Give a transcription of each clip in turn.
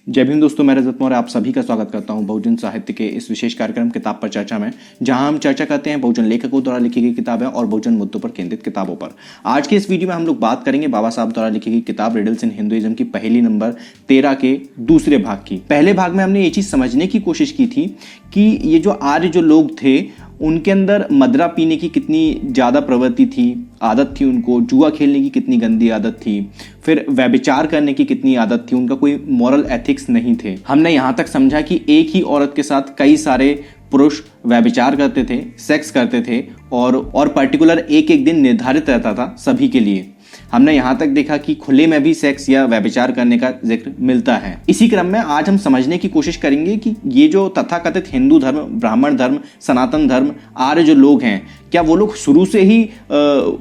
जय भीम दोस्तों, मैं रजत मौर्य आप सभी का स्वागत करता हूं बहुजन साहित्य के इस विशेष कार्यक्रम किताब पर चर्चा में, जहां हम चर्चा करते हैं बहुजन लेखकों द्वारा लिखी गई किताबें और बहुजन मुद्दों पर केंद्रित किताबों पर। आज के इस वीडियो में हम लोग बात करेंगे बाबा साहब द्वारा लिखी गई किताब रिडल्स इन हिंदुइज्म की पहेली नंबर 13 के दूसरे भाग की। पहले भाग में हमने ये चीज समझने की कोशिश की थी कि ये जो आर्य जो लोग थे उनके अंदर मदरा पीने की कितनी ज़्यादा प्रवृत्ति थी, आदत थी, उनको जुआ खेलने की कितनी गंदी आदत थी, फिर व्यभिचार करने की कितनी आदत थी, उनका कोई मॉरल एथिक्स नहीं थे। हमने यहाँ तक समझा कि एक ही औरत के साथ कई सारे पुरुष व्यभिचार करते थे, सेक्स करते थे और पर्टिकुलर एक एक दिन निर्धारित रहता था सभी के लिए। हमने यहाँ तक देखा कि खुले में भी सेक्स या व्यभिचार करने का जिक्र मिलता है। इसी क्रम में आज हम समझने की कोशिश करेंगे कि ये जो तथाकथित हिंदू धर्म, ब्राह्मण धर्म, सनातन धर्म, आर्य जो लोग हैं, क्या वो लोग शुरू से ही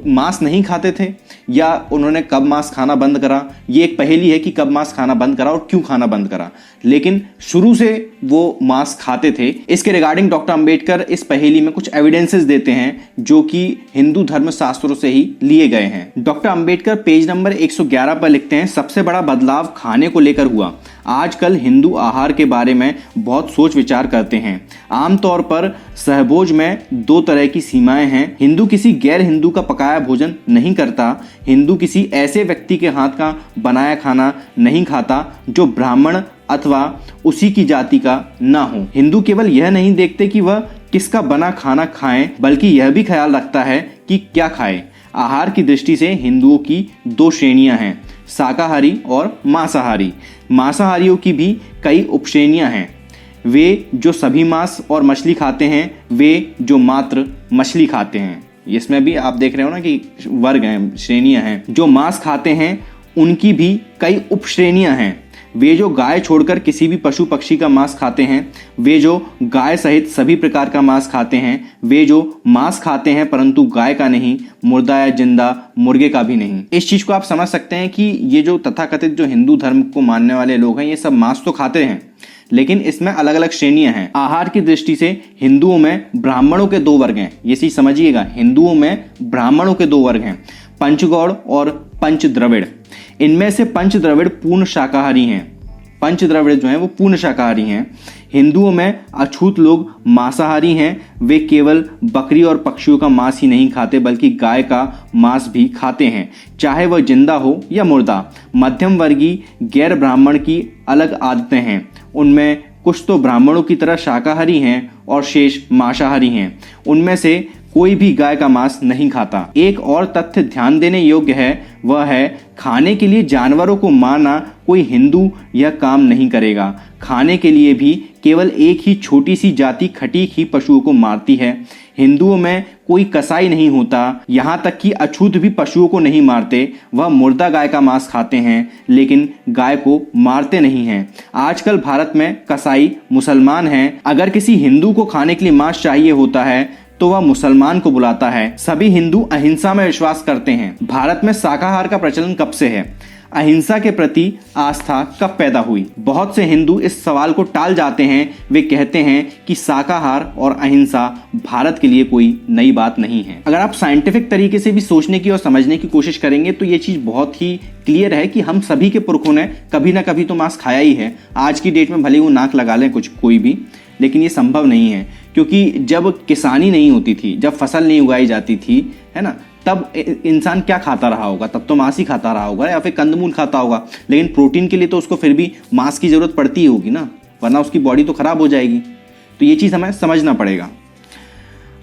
मांस नहीं खाते थे या उन्होंने कब मांस खाना बंद करा। ये एक पहेली है कि कब मांस खाना बंद करा और क्यों खाना बंद करा, लेकिन शुरू से वो मांस खाते थे। इसके रिगार्डिंग डॉक्टर अंबेडकर इस पहेली में कुछ एविडेंसेस देते हैं जो कि हिंदू धर्म शास्त्रों से ही लिए गए हैं। डॉक्टर अंबेडकर पेज नंबर 111 पर लिखते हैं, सबसे बड़ा बदलाव खाने को लेकर हुआ। आजकल हिंदू आहार के बारे में बहुत सोच विचार करते हैं। आमतौर पर सहभोज में दो तरह की सीमाएं हैं। हिंदू किसी गैर हिंदू का पकाया भोजन नहीं करता। हिंदू किसी ऐसे व्यक्ति के हाथ का बनाया खाना नहीं खाता जो ब्राह्मण अथवा उसी की जाति का ना हो। हिंदू केवल यह नहीं देखते कि वह किसका बना खाना खाएं, बल्कि यह भी ख्याल रखता है कि क्या खाए। आहार की दृष्टि से हिंदुओं की दो श्रेणियां हैं, शाकाहारी और मांसाहारी। मांसाहारियों की भी कई उपश्रेणियां हैं। वे जो सभी मांस और मछली खाते हैं, वे जो मात्र मछली खाते हैं। इसमें भी आप देख रहे हो ना कि वर्ग हैं, श्रेणियां हैं। जो मांस खाते हैं उनकी भी कई उपश्रेणियां हैं। वे जो गाय छोड़कर किसी भी पशु पक्षी का मांस खाते हैं, वे जो गाय सहित सभी प्रकार का मांस खाते हैं, वे जो मांस खाते हैं परंतु गाय का नहीं, मुर्दा या जिंदा मुर्गे का भी नहीं। इस चीज को आप समझ सकते हैं कि ये जो तथाकथित जो हिंदू धर्म को मानने वाले लोग हैं, ये सब मांस तो खाते हैं, लेकिन इसमें अलग अलग श्रेणियां हैं। आहार की दृष्टि से हिंदुओं में ब्राह्मणों के दो वर्ग हैं। ये चीज समझिएगा, हिंदुओं में ब्राह्मणों के दो वर्ग हैं, पंचगौड़ और पंच द्रविड़। इनमें से पंच द्रविड़ पूर्ण शाकाहारी हैं। पंच द्रविड़ जो हैं वो पूर्ण शाकाहारी हैं। हिंदुओं में अछूत लोग मांसाहारी हैं। वे केवल बकरी और पक्षियों का मांस ही नहीं खाते बल्कि गाय का मांस भी खाते हैं, चाहे वह जिंदा हो या मुर्दा। मध्यम वर्गीय गैर ब्राह्मण की अलग आदतें हैं। उनमें कुछ तो ब्राह्मणों की तरह शाकाहारी हैं और शेष मांसाहारी हैं। उनमें से कोई भी गाय का मांस नहीं खाता। एक और तथ्य ध्यान देने योग्य है, वह है खाने के लिए जानवरों को मारना कोई हिंदू यह काम नहीं करेगा। खाने के लिए भी केवल एक ही छोटी सी जाति खटीक ही पशुओं को मारती है। हिंदुओं में कोई कसाई नहीं होता, यहाँ तक कि अछूत भी पशुओं को नहीं मारते। वह मुर्दा गाय का मांस खाते हैं लेकिन गाय को मारते नहीं हैं। आजकल भारत में कसाई मुसलमान हैं। अगर किसी हिंदू को खाने के लिए मांस चाहिए होता है तो वह मुसलमान को बुलाता है। सभी हिंदू अहिंसा में विश्वास करते हैं। भारत में शाकाहार का प्रचलन कब से है? अहिंसा के प्रति आस्था कब पैदा हुई? बहुत से हिंदू इस सवाल को टाल जाते हैं। वे कहते हैं कि शाकाहार और अहिंसा भारत के लिए कोई नई बात नहीं है। अगर आप साइंटिफिक तरीके से भी सोचने की और समझने की कोशिश करेंगे तो ये चीज बहुत ही क्लियर है कि हम सभी के पुरखों ने कभी ना कभी तो मांस खाया ही है। आज की डेट में भले वो नाक लगा लें कोई भी, लेकिन ये संभव नहीं है, क्योंकि जब किसानी नहीं होती थी, जब फसल नहीं उगाई जाती थी, है ना, तब इंसान क्या खाता रहा होगा? तब तो मांस ही खाता रहा होगा या फिर कंदमूल खाता होगा। लेकिन प्रोटीन के लिए तो उसको फिर भी मांस की जरूरत पड़ती ही होगी ना, वरना उसकी बॉडी तो खराब हो जाएगी। तो ये चीज हमें समझना पड़ेगा।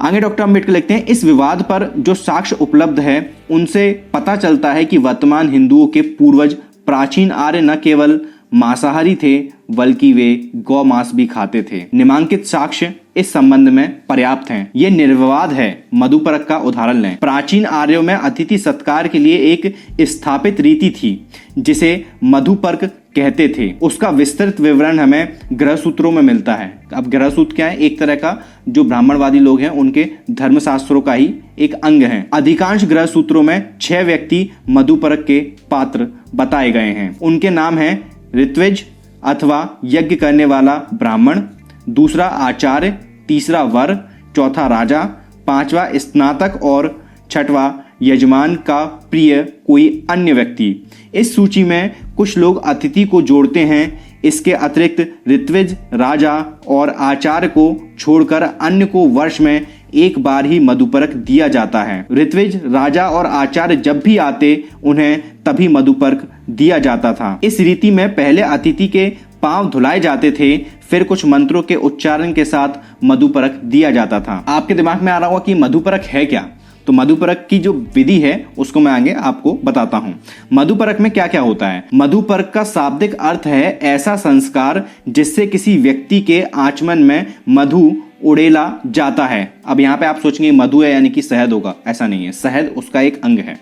आगे डॉक्टर अंबेडकर लिखते हैं, इस विवाद पर जो साक्ष्य उपलब्ध है उनसे पता चलता है कि वर्तमान हिंदुओं के पूर्वज प्राचीन आर्य न केवल मांसाहारी थे बल्कि वे गौ मांस भी खाते थे। निम्नलिखित साक्ष्य इस संबंध में पर्याप्त हैं। ये निर्विवाद है। मधुपर्क का उदाहरण लें। प्राचीन आर्यों में अतिथि सत्कार के लिए एक स्थापित रीति थी जिसे मधुपर्क कहते थे। उसका विस्तृत विवरण हमें गृह सूत्रों में मिलता है। अब गृह सूत्र क्या है? एक तरह का जो ब्राह्मणवादी लोग हैं उनके धर्मशास्त्रों का ही एक अंग है। अधिकांश गृह सूत्रों में 6 व्यक्ति मधुपर्क के पात्र बताए गए हैं। उनके नाम हैं ऋत्विज अथवा यज्ञ करने वाला ब्राह्मण, दूसरा आचार्य, तीसरा वर, चौथा राजा, पांचवा स्नातक और छठवां यजमान का प्रिय कोई अन्य व्यक्ति। इस सूची में कुछ लोग अतिथि को जोड़ते हैं। इसके अतिरिक्त ऋत्विज, राजा और आचार्य को छोड़कर अन्य को वर्ष में एक बार ही मधुपर्क दिया जाता है। ऋत्विज, राजा और आचार्य जब भी आते उन्हें तभी मधुपर्क दिया जाता था। इस रीति में पहले अतिथि के पांव धुलाए जाते थे, फिर कुछ मंत्रों के उच्चारण के साथ मधुपर्क दिया जाता था। आपके दिमाग में आ रहा होगा कि मधुपर्क है क्या, तो मधुपर्क की जो विधि है उसको मैं आगे आपको बताता हूं। मधुपर्क में क्या क्या होता है। मधुपर्क का शाब्दिक अर्थ है ऐसा संस्कार जिससे किसी व्यक्ति के आचमन में मधु उड़ेला जाता है। अब यहाँ पे आप सोचेंगे मधु है यानी कि शहद होगा, ऐसा नहीं है। शहद उसका एक अंग है,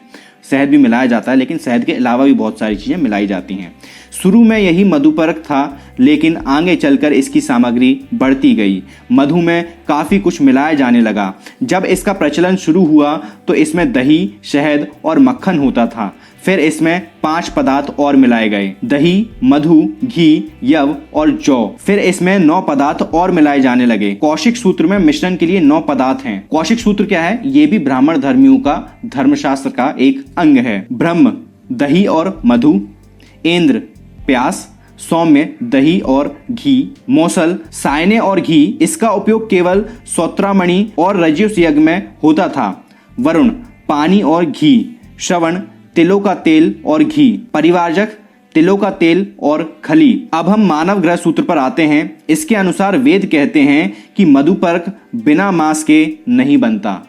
शहद भी मिलाया जाता है, लेकिन शहद के अलावा भी बहुत सारी चीजें मिलाई जाती हैं। शुरू में यही मधुपर्क था, लेकिन आगे चलकर इसकी सामग्री बढ़ती गई। मधु में काफी कुछ मिलाया जाने लगा। जब इसका प्रचलन शुरू हुआ तो इसमें दही, शहद और मक्खन होता था। फिर इसमें 5 पदार्थ और मिलाए गए, दही, मधु, घी, यव और जौ। फिर इसमें 9 पदार्थ और मिलाए जाने लगे। कौशिक सूत्र में मिश्रण के लिए 9 पदार्थ हैं। कौशिक सूत्र क्या है? ये भी ब्राह्मण धर्मियों का धर्मशास्त्र का एक अंग है। ब्रह्म दही और मधु, इंद्र प्यास, सौम्य दही और घी, मौसल सायने और घी। इसका उपयोग केवल सौत्रामणि और रजस यज्ञ में होता था। वरुण पानी और घी, श्रवण तिलों का तेल और घी, परिवारजक तिलों का तेल और खली। अब हम मानव ग्रह सूत्र पर आते हैं। इसके अनुसार वेद कहते हैं कि मधुपर्क बिना मांस के नहीं बनता।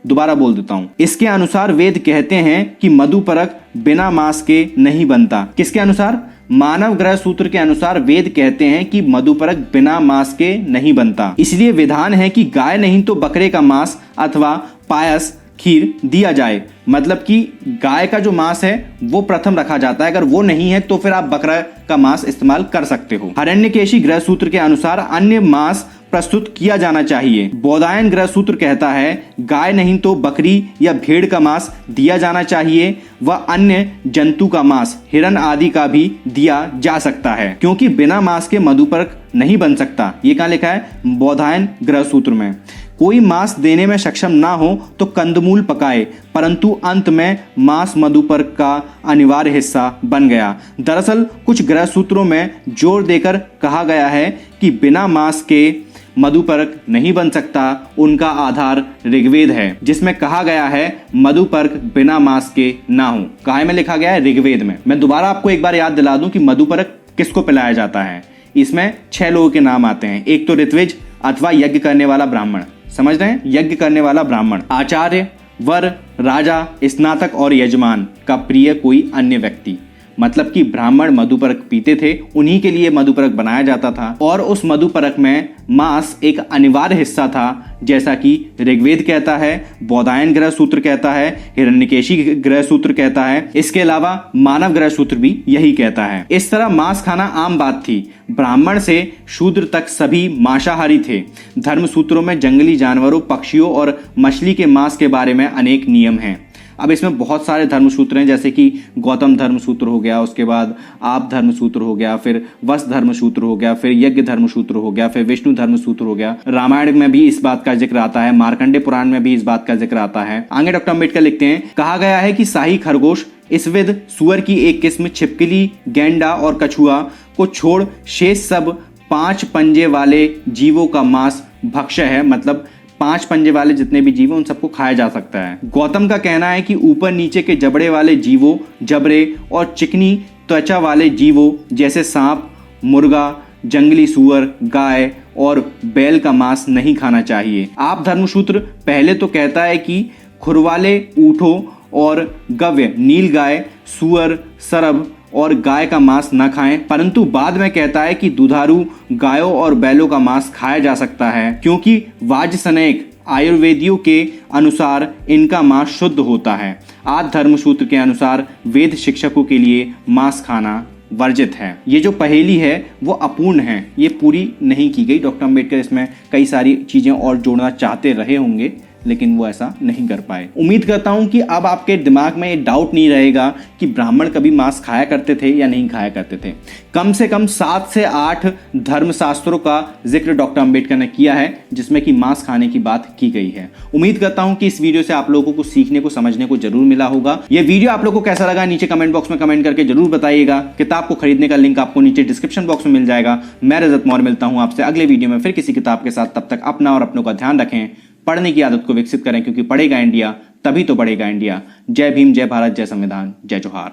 दोबारा बोल देता हूं, इसके अनुसार वेद कहते हैं कि मधुपर्क बिना मांस के नहीं बनता। किसके अनुसार? मानव ग्रह सूत्र के अनुसार वेद कहते हैं कि मधुपर्क बिना मांस के नहीं बनता। इसलिए विधान है कि गाय नहीं तो बकरे का मांस अथवा पायस, खीर दिया जाए। मतलब कि गाय का जो मांस है वो प्रथम रखा जाता है, अगर वो नहीं है तो फिर आप बकरा का मांस इस्तेमाल कर सकते हो। हिरण्यकेशी ग्रह सूत्र के अनुसार अन्य मांस प्रस्तुत किया जाना चाहिए। बौधायन ग्रह सूत्र कहता है गाय नहीं तो बकरी या भेड़ का मांस दिया जाना चाहिए व अन्य जंतु का मांस, हिरण आदि का भी दिया जा सकता है, क्योंकि बिना मांस के मधुपर्क नहीं बन सकता। ये कहाँ लिखा है? बौधायन ग्रह सूत्र में। कोई मांस देने में सक्षम ना हो तो कंदमूल पकाए, परंतु अंत में मांस मधुपर्क का अनिवार्य हिस्सा बन गया। दरअसल कुछ ग्रह सूत्रों में जोर देकर कहा गया है कि बिना मांस के मधुपर्क नहीं बन सकता। उनका आधार ऋग्वेद है, जिसमें कहा गया है मधुपर्क बिना मांस के ना हो। कहाँ में लिखा गया है? ऋग्वेद में। मैं दोबारा आपको एक बार याद दिला दूं कि मधुपर्क किसको पिलाया जाता है। इसमें 6 लोगों के नाम आते हैं। एक तो ऋत्विज अथवा यज्ञ करने वाला ब्राह्मण, समझ रहे हैं? यज्ञ करने वाला ब्राह्मण, आचार्य, वर, राजा, स्नातक और यजमान का प्रिय कोई अन्य व्यक्ति। मतलब कि ब्राह्मण मधुपर्क पीते थे, उन्हीं के लिए मधुपर्क बनाया जाता था और उस मधुपर्क में मांस एक अनिवार्य हिस्सा था, जैसा कि ऋग्वेद कहता है, बौधायन ग्रह सूत्र कहता है, हिरण्यकेशी ग्रह सूत्र कहता है। इसके अलावा मानव ग्रह सूत्र भी यही कहता है। इस तरह मांस खाना आम बात थी। ब्राह्मण से शूद्र तक सभी मांसाहारी थे। धर्म सूत्रों में जंगली जानवरों, पक्षियों और मछली के मांस के बारे में अनेक नियम हैं। अब इसमें बहुत सारे धर्म सूत्र हैं, जैसे कि गौतम धर्म सूत्र हो गया, उसके बाद आप धर्म सूत्र हो गया, फिर वस धर्म सूत्र हो गया, फिर यज्ञ धर्म सूत्र हो गया, फिर विष्णु धर्म सूत्र हो गया। रामायण में भी इस बात का जिक्र आता है, मार्कंडे पुराण में भी इस बात का जिक्र आता है। आगे डॉक्टर अम्बेडकर लिखते हैं, कहा गया है कि शाही खरगोश, इसविद सुअर की एक किस्म, छिपकली, गैंडा और कछुआ को छोड़ शेष सब 5 पंजे वाले जीवों का मांस भक्ष्य है। मतलब 5 पंजे वाले जितने भी जीव हैं उन सबको खाया जा सकता है। गौतम का कहना है कि ऊपर नीचे के जबड़े वाले जीवों, जबड़े और चिकनी त्वचा वाले जीवों जैसे सांप, मुर्गा, जंगली सुअर, गाय और बैल का मांस नहीं खाना चाहिए। आप धर्मसूत्र पहले तो कहता है कि खुरवाले ऊँटों और गव्य, नील गाय, सुअर, सरब और गाय का मांस न खाएं, परंतु बाद में कहता है कि दुधारू गायों और बैलों का मांस खाया जा सकता है, क्योंकि वाजसनेक आयुर्वेदियों के अनुसार इनका मांस शुद्ध होता है। आद धर्मसूत्र के अनुसार वेद शिक्षकों के लिए मांस खाना वर्जित है। ये जो पहेली है वो अपूर्ण है, ये पूरी नहीं की गई। डॉक्टर अम्बेडकर इसमें कई सारी चीजें और जोड़ना चाहते रहे होंगे, लेकिन वो ऐसा नहीं कर पाए। उम्मीद करता हूं कि अब आपके दिमाग में ये डाउट नहीं रहेगा कि ब्राह्मण कभी मांस खाया करते थे या नहीं खाया करते थे। कम से कम 7 से 8 धर्मशास्त्रों का जिक्र डॉक्टर अंबेडकर ने किया है जिसमें कि मांस खाने की बात की गई है। उम्मीद करता हूं कि इस वीडियो से आप लोगों को सीखने को समझने को जरूर मिला होगा। यह वीडियो आप लोगों को कैसा लगा नीचे कमेंट बॉक्स में कमेंट करके जरूर बताइएगा। किताब को खरीदने का लिंक आपको नीचे डिस्क्रिप्शन बॉक्स में मिल जाएगा। मैं रजत मौर्य मिलता हूं आपसे अगले वीडियो में फिर किसी किताब के साथ। तब तक अपना और अपनों का ध्यान रखें, पढ़ने की आदत को विकसित करें, क्योंकि पढ़ेगा इंडिया तभी तो बढ़ेगा इंडिया। जय भीम, जय भारत, जय संविधान, जय जोहार।